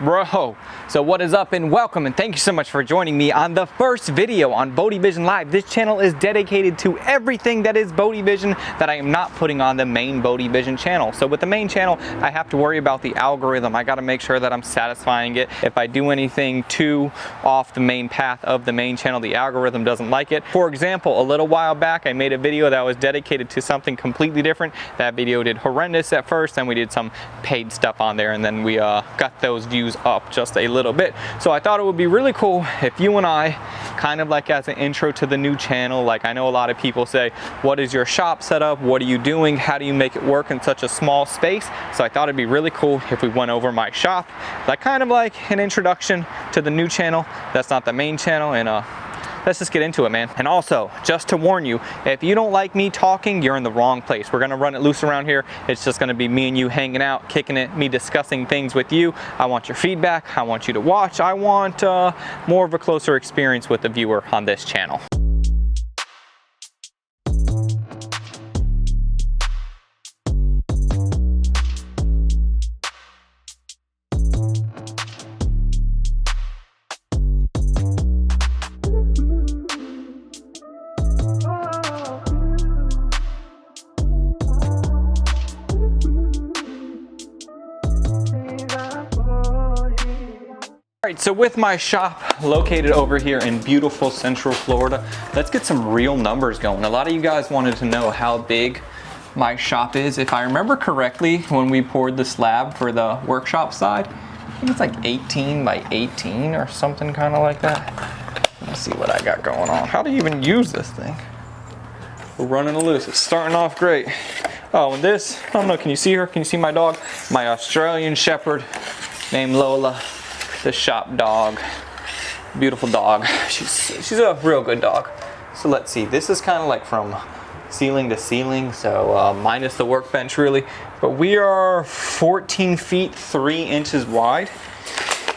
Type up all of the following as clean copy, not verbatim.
Bro, so what is up and welcome and thank you so much for joining me on the first video on Bodevision Live. This channel is dedicated to everything that is Bodevision that I am not putting on the main Bodevision channel. So with the main channel, I have to worry about the algorithm. I gotta make sure that I'm satisfying it. If I do anything too off the main path of the main channel, the algorithm doesn't like it. For example, a little while back, I made a video that was dedicated to something completely different. That video did horrendous at first, then we did some paid stuff on there, and then we got those views up just a little bit. So I thought it would be really cool if you and I, kind of like as an intro to the new channel, like I know a lot of people say, what is your shop setup? What are you doing? How do you make it work in such a small space? So I thought it'd be really cool if we went over my shop, like kind of like an introduction to the new channel. That's not the main channel, and let's just get into it, man. And also, just to warn you, if you don't like me talking, you're in the wrong place. We're gonna run it loose around here. It's just gonna be me and you hanging out, kicking it, me discussing things with you. I want your feedback. I want you to watch. I want more of a closer experience with the viewer on this channel. Alright, so with my shop located over here in beautiful Central Florida, let's get some real numbers going. A lot of you guys wanted to know how big my shop is. If I remember correctly, when we poured the slab for the workshop side, I think it's like 18 by 18 or something kind of like that. Let's see what I got going on. How do you even use this thing? We're running loose. It's starting off great. Oh, and this, I don't know, can you see her? Can you see my dog? My Australian Shepherd named Lola. The shop dog, beautiful dog. She's a real good dog. So let's see, this is kind of like from ceiling to ceiling, so minus the workbench really, but we are 14 feet 3 inches wide.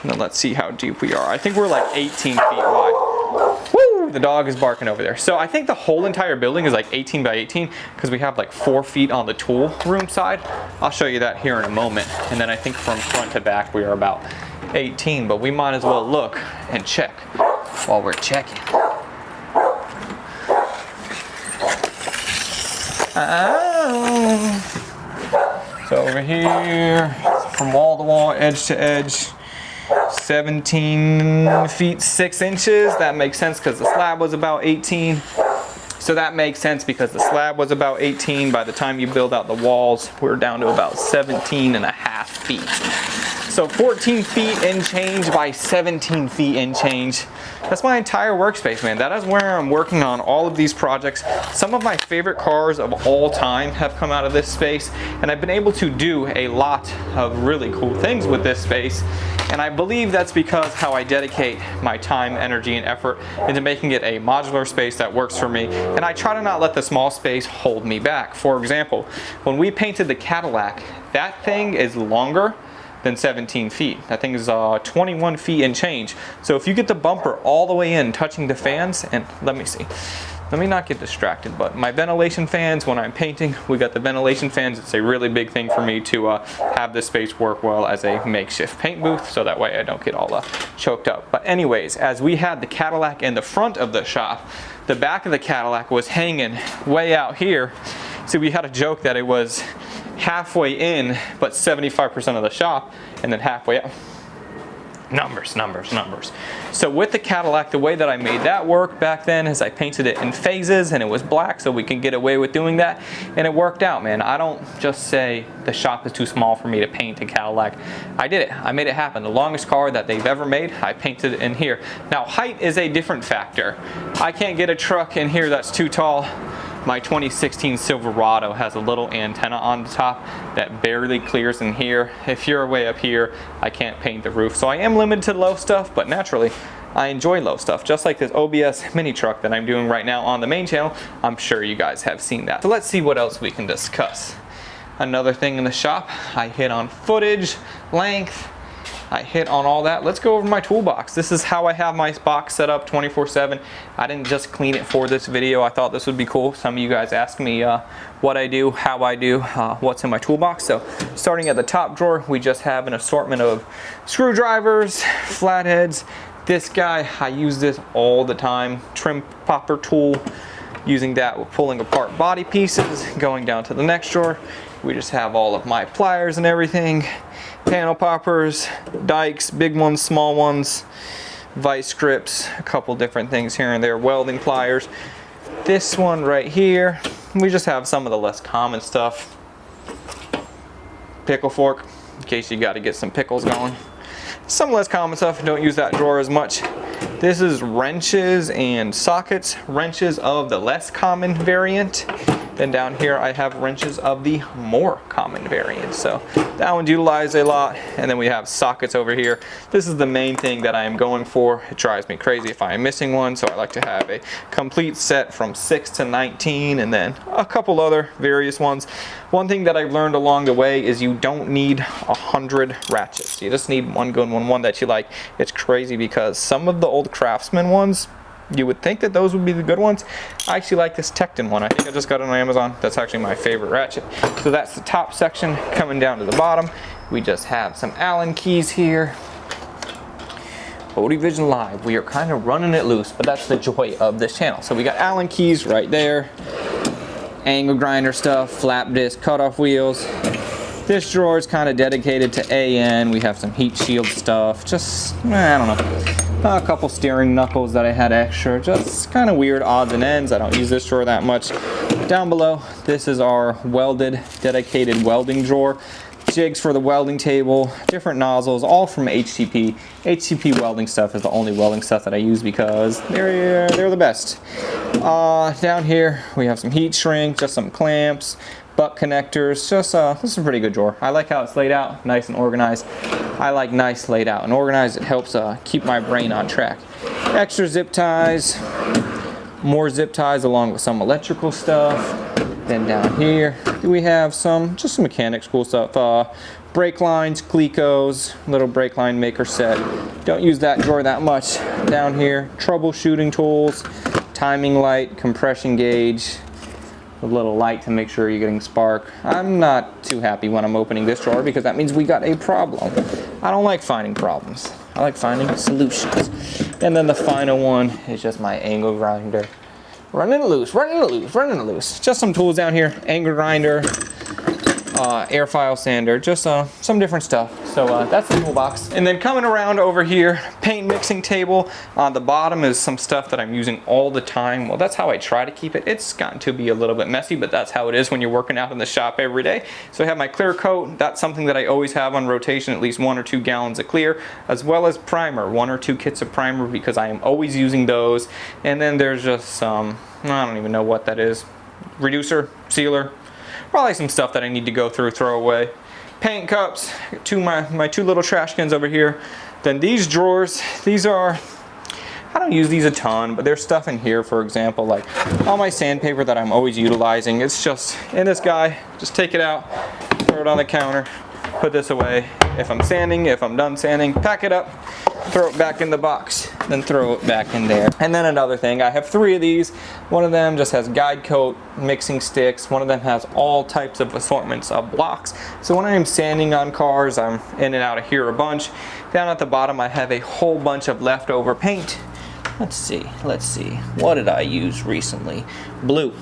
Now let's see how deep we are. I think we're like 18 feet wide. Woo! The dog is barking over there. So I think the whole entire building is like 18 by 18 because we have like 4 feet on the tool room side. I'll show you that here in a moment. And then I think from front to back we are about 18, but we might as well look and check while we're checking. So over here, from wall to wall, edge to edge, 17 feet 6 inches. That makes sense because the slab was about 18. So that makes sense because the slab was about 18. By the time you build out the walls, we're down to about 17 and a half feet. So 14 feet and change by 17 feet and change. That's my entire workspace, man. That is where I'm working on all of these projects. Some of my favorite cars of all time have come out of this space, and I've been able to do a lot of really cool things with this space. And I believe that's because how I dedicate my time, energy, and effort into making it a modular space that works for me. And I try to not let the small space hold me back. For example, when we painted the Cadillac, that thing is longer than 17 feet. That thing is 21 feet and change. So if you get the bumper all the way in touching the fans, and let me see, let me not get distracted, but my ventilation fans, when I'm painting, we got the ventilation fans. It's a really big thing for me to have this space work well as a makeshift paint booth, so that way I don't get all choked up. But anyways, as we had the Cadillac in the front of the shop, the back of the Cadillac was hanging way out here. So we had a joke that it was halfway in, but 75% of the shop, and then halfway out. Numbers, numbers, numbers. So with the Cadillac, the way that I made that work back then is I painted it in phases, and it was black, so we can get away with doing that, and it worked out, man. I don't just say the shop is too small for me to paint a Cadillac. I did it. I made it happen. The longest car that they've ever made, I painted it in here. Now, height is a different factor. I can't get a truck in here that's too tall. My 2016 Silverado has a little antenna on the top that barely clears in here. If you're way up here, I can't paint the roof. So I am limited to low stuff, but naturally, I enjoy low stuff. Just like this OBS mini truck that I'm doing right now on the main channel. I'm sure you guys have seen that. So let's see what else we can discuss. Another thing in the shop, I hit on footage, length, I hit on all that. Let's go over my toolbox. This is how I have my box set up 24/7. I didn't just clean it for this video. I thought this would be cool. Some of you guys ask me what I do, how I do, what's in my toolbox. So starting at the top drawer, we just have an assortment of screwdrivers, flatheads. This guy, I use this all the time. Trim popper tool. Using that, we're pulling apart body pieces. Going down to the next drawer, we just have all of my pliers and everything. Panel poppers, dikes, big ones, small ones, vice grips, a couple different things here and there, welding pliers. This one right here, we just have some of the less common stuff. Pickle fork, in case you got to get some pickles going. Some less common stuff, don't use that drawer as much. This is wrenches and sockets, wrenches of the less common variant. Then down here I have wrenches of the more common variant. So that one's utilized a lot. And then we have sockets over here. This is the main thing that I am going for. It drives me crazy if I am missing one. So I like to have a complete set from 6 to 19 and then a couple other various ones. One thing that I've learned along the way is you don't need 100 ratchets. You just need one good one that you like. It's crazy because some of the old Craftsman ones, you would think that those would be the good ones. I actually like this Tecton one. I think I just got it on Amazon. That's actually my favorite ratchet. So that's the top section. Coming down to the bottom, we just have some Allen keys here. Bodevision Live. We are kind of running it loose, but that's the joy of this channel. So we got Allen keys right there. Angle grinder stuff, flap disc, cutoff wheels. This drawer is kind of dedicated to AN. We have some heat shield stuff. Just, I don't know. A couple steering knuckles that I had extra. Just kind of weird odds and ends. I don't use this drawer that much. Down below, this is our welded, dedicated welding drawer. Jigs for the welding table, different nozzles, all from HTP. HTP welding stuff is the only welding stuff that I use because they're the best. Down here, we have some heat shrink, just some clamps, butt connectors. Just this is a pretty good drawer. I like how it's laid out, nice and organized. I like nice laid out and organized. It helps keep my brain on track. Extra zip ties, more zip ties along with some electrical stuff. Then down here we have just some mechanics cool stuff. Brake lines, Clecos, little brake line maker set. Don't use that drawer that much. Down here, troubleshooting tools, timing light, compression gauge, a little light to make sure you're getting spark. I'm not too happy when I'm opening this drawer because that means we got a problem. I don't like finding problems. I like finding solutions. And then the final one is just my angle grinder. Running it loose, running it loose, running it loose. Just some tools down here, angle grinder, air file sander, just some different stuff. So that's the toolbox. And then coming around over here, paint mixing table. On the bottom is some stuff that I'm using all the time. Well, that's how I try to keep it. It's gotten to be a little bit messy, but that's how it is when you're working out in the shop every day. So I have my clear coat. That's something that I always have on rotation, at least 1 or 2 gallons of clear, as well as primer, 1 or 2 kits of primer because I am always using those. And then there's just some, I don't even know what that is, reducer, sealer, probably some stuff that I need to go through, throw away. Paint cups, my 2 little trash cans over here. Then these drawers, these are, I don't use these a ton, but there's stuff in here, for example, like all my sandpaper that I'm always utilizing. It's just in this guy, just take it out, throw it on the counter, put this away. If I'm sanding, if I'm done sanding, pack it up, throw it back in the box, then throw it back in there. And then another thing, I have 3 of these. One of them just has guide coat, mixing sticks. One of them has all types of assortments of blocks. So when I am sanding on cars, I'm in and out of here a bunch. Down at the bottom, I have a whole bunch of leftover paint. Let's see. What did I use recently? Blue.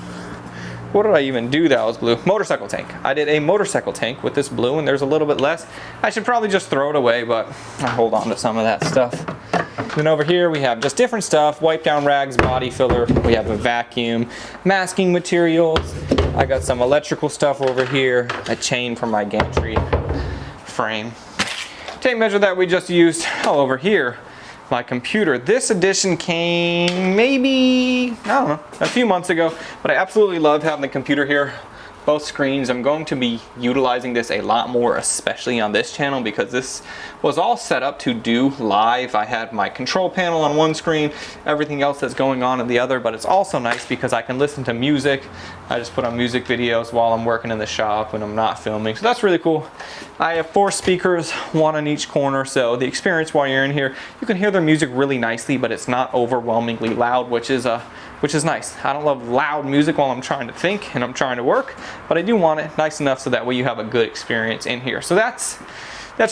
What did I even do that was blue? Motorcycle tank. I did a motorcycle tank with this blue and there's a little bit less. I should probably just throw it away, but I hold on to some of that stuff. Then over here we have just different stuff. Wipe down rags, body filler. We have a vacuum, masking materials. I got some electrical stuff over here. A chain for my gantry frame. Tape measure that we just used. Oh, over here. My computer. This edition came maybe, I don't know, a few months ago, but I absolutely love having the computer here. both screens. I'm going to be utilizing this a lot more, especially on this channel, because this was all set up to do live. I had my control panel on one screen, everything else that's going on the other, but it's also nice because I can listen to music. I just put on music videos while I'm working in the shop when I'm not filming, so that's really cool. I have 4 speakers, 1 on each corner, so the experience while you're in here, you can hear their music really nicely, but it's not overwhelmingly loud, which is nice. I don't love loud music while I'm trying to think and I'm trying to work, but I do want it nice enough so that way you have a good experience in here. So that's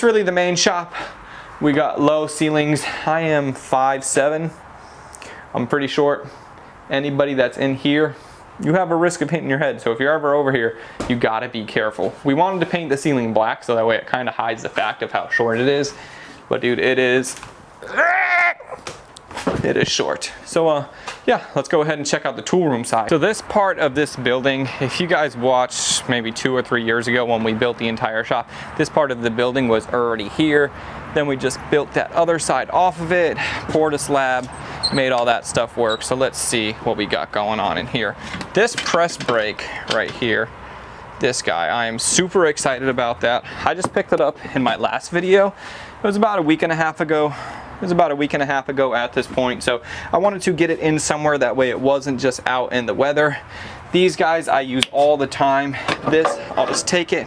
really the main shop. We got low ceilings. I am 5'7". I'm pretty short. Anybody that's in here, you have a risk of hitting your head. So if you're ever over here, you gotta be careful. We wanted to paint the ceiling black so that way it kind of hides the fact of how short it is. But dude, it is short. So yeah, let's go ahead and check out the tool room side. So this part of this building, if you guys watched maybe 2 or 3 years ago when we built the entire shop, this part of the building was already here. Then we just built that other side off of it, poured a slab, made all that stuff work. So let's see what we got going on in here. This press brake right here, this guy, I am super excited about that. I just picked it up in my last video. It was about a week and a half ago. It was about a week and a half ago at this point, so I wanted to get it in somewhere that way it wasn't just out in the weather. These guys I use all the time. This, I'll just take it,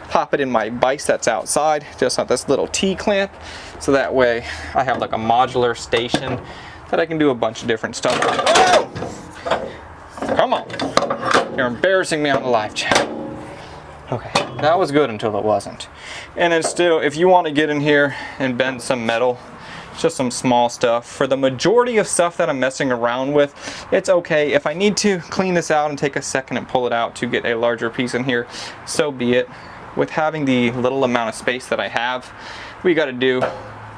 pop it in my vise that's outside, just on this little T-clamp, so that way I have like a modular station that I can do a bunch of different stuff on. Oh! Come on, you're embarrassing me on the live chat. Okay, that was good until it wasn't. And then still, if you want to get in here and bend some metal, just some small stuff. For the majority of stuff that I'm messing around with, it's okay. If I need to clean this out and take a second and pull it out to get a larger piece in here, so be it. With having the little amount of space that I have, we gotta do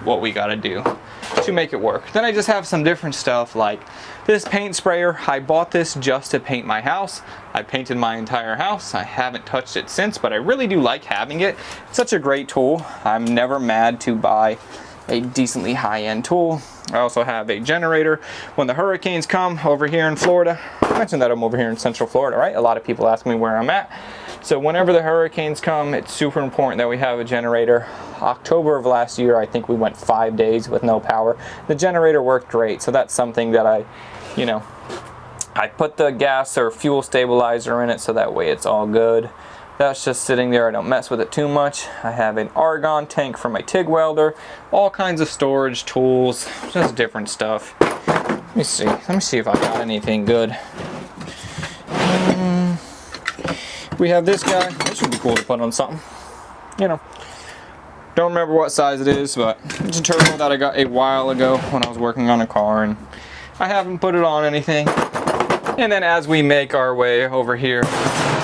what we gotta do to make it work. Then I just have some different stuff like this paint sprayer. I bought this just to paint my house. I painted my entire house. I haven't touched it since, but I really do like having it. It's such a great tool. I'm never mad to buy a decently high-end tool. I also have a generator when the hurricanes come over here in Florida. I mentioned that I'm over here in Central Florida, right? A lot of people ask me where I'm at. So whenever the hurricanes come, it's super important that we have a generator. October of last year, I think we went 5 days with no power. The generator worked great, so that's something that I put the gas or fuel stabilizer in it so that way it's all good. That's just sitting there. I don't mess with it too much. I have an argon tank for my TIG welder, all kinds of storage tools, just different stuff. Let me see if I got anything good. We have this guy. This would be cool to put on something. You know, don't remember what size it is, but it's a turbo that I got a while ago when I was working on a car, and I haven't put it on anything. And then as we make our way over here,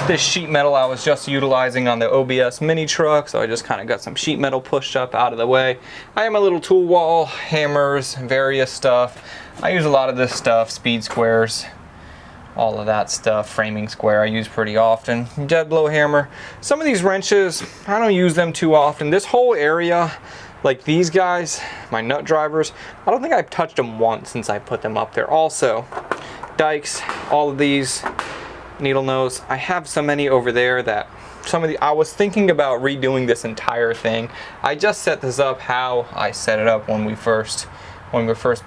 this sheet metal I was just utilizing on the OBS mini truck, so I just kind of got some sheet metal pushed up out of the way. I have my little tool wall, hammers, various stuff. I use a lot of this stuff, speed squares, all of that stuff. Framing square I use pretty often. Dead blow hammer. Some of these wrenches, I don't use them too often. This whole area, like these guys, my nut drivers, I don't think I've touched them once since I put them up there. Also, dikes, all of these, needle nose. I have so many over there that I was thinking about redoing this entire thing. I just set this up how I set it up when we first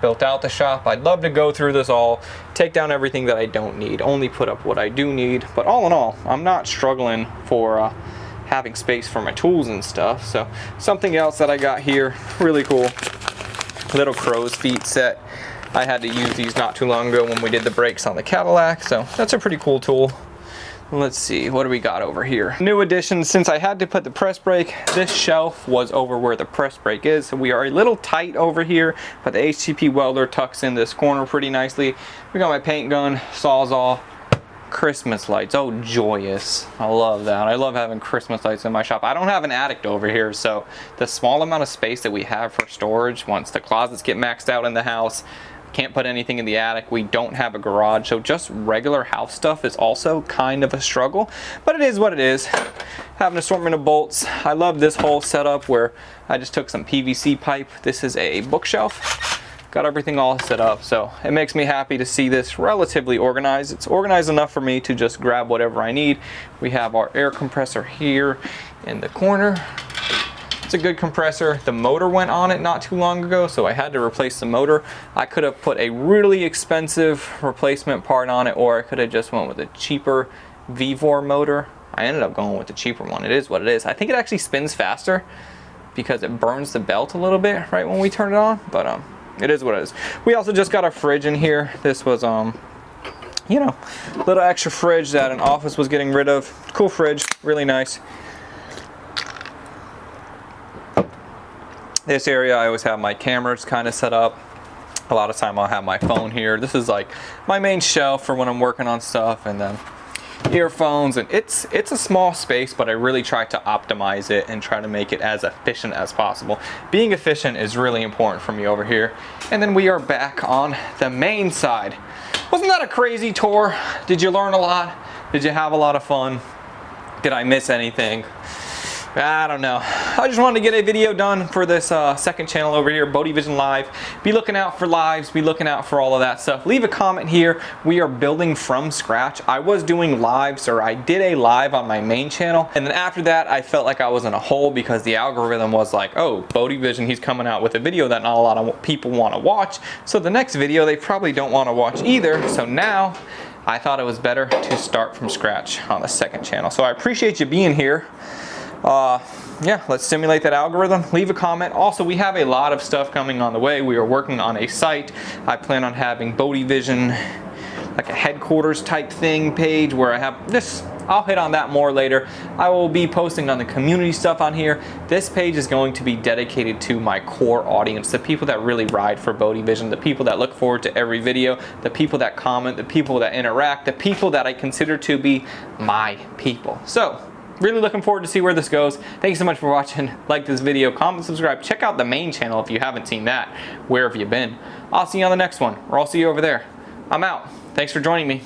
built out the shop. I'd love to go through this all, take down everything that I don't need, only put up what I do need. But all in all, I'm not struggling for having space for my tools and stuff. So something else that I got here, really cool, little crow's feet set. I had to use these not too long ago when we did the brakes on the Cadillac, so that's a pretty cool tool. Let's see, what do we got over here? New addition, since I had to put the press brake, this shelf was over where the press brake is, so we are a little tight over here, but the HTP welder tucks in this corner pretty nicely. We got my paint gun, Sawzall, Christmas lights. Oh, joyous. I love that. I love having Christmas lights in my shop. I don't have an attic over here, so the small amount of space that we have for storage, once the closets get maxed out in the house, can't put anything in the attic, we don't have a garage, so just regular house stuff is also kind of a struggle, but it is what it is. Have an assortment of bolts. I love this whole setup where I just took some PVC pipe. This is a bookshelf. got everything all set up. So it makes me happy to see this relatively organized. It's organized enough for me to just grab whatever I need. We have our air compressor here in the corner. It's a good compressor. The motor went on it not too long ago, so I had to replace the motor. I could have put a really expensive replacement part on it, or I could have just went with a cheaper VVOR motor. I ended up going with the cheaper one. It is what it is. I think it actually spins faster because it burns the belt a little bit right when we turn it on, but it is what it is. We also just got a fridge in here. This was you know, little extra fridge that an office was getting rid of. Cool fridge, really nice. This area I always have my cameras kind of set up. A lot of time I'll have my phone here. This is like my main shelf for when I'm working on stuff, and then earphones, and it's a small space, but I really try to optimize it and try to make it as efficient as possible. Being efficient is really important for me over here. And then we are back on the main side. Wasn't that a crazy tour? Did you learn a lot? Did you have a lot of fun? Did I miss anything? I don't know. I just wanted to get a video done for this second channel over here, Bodevision Live. Be looking out for lives, be looking out for all of that stuff. Leave a comment here. We are building from scratch. I was doing lives, or I did a live on my main channel, and then after that I felt like I was in a hole because the algorithm was like, oh, Bodevision, he's coming out with a video that not a lot of people want to watch, so the next video they probably don't want to watch either. So now I thought it was better to start from scratch on the second channel. So I appreciate you being here. Yeah, let's simulate that algorithm. Leave a comment. Also, we have a lot of stuff coming on the way. We are working on a site. I plan on having Bodevision, like a headquarters type thing page where I have this. I'll hit on that more later. I will be posting on the community stuff on here. This page is going to be dedicated to my core audience, the people that really ride for Bodevision, the people that look forward to every video, the people that comment, the people that interact, the people that I consider to be my people. So, really looking forward to see where this goes. Thank you so much for watching. Like this video, comment, subscribe. Check out the main channel if you haven't seen that. Where have you been? I'll see you on the next one, or I'll see you over there. I'm out. Thanks for joining me.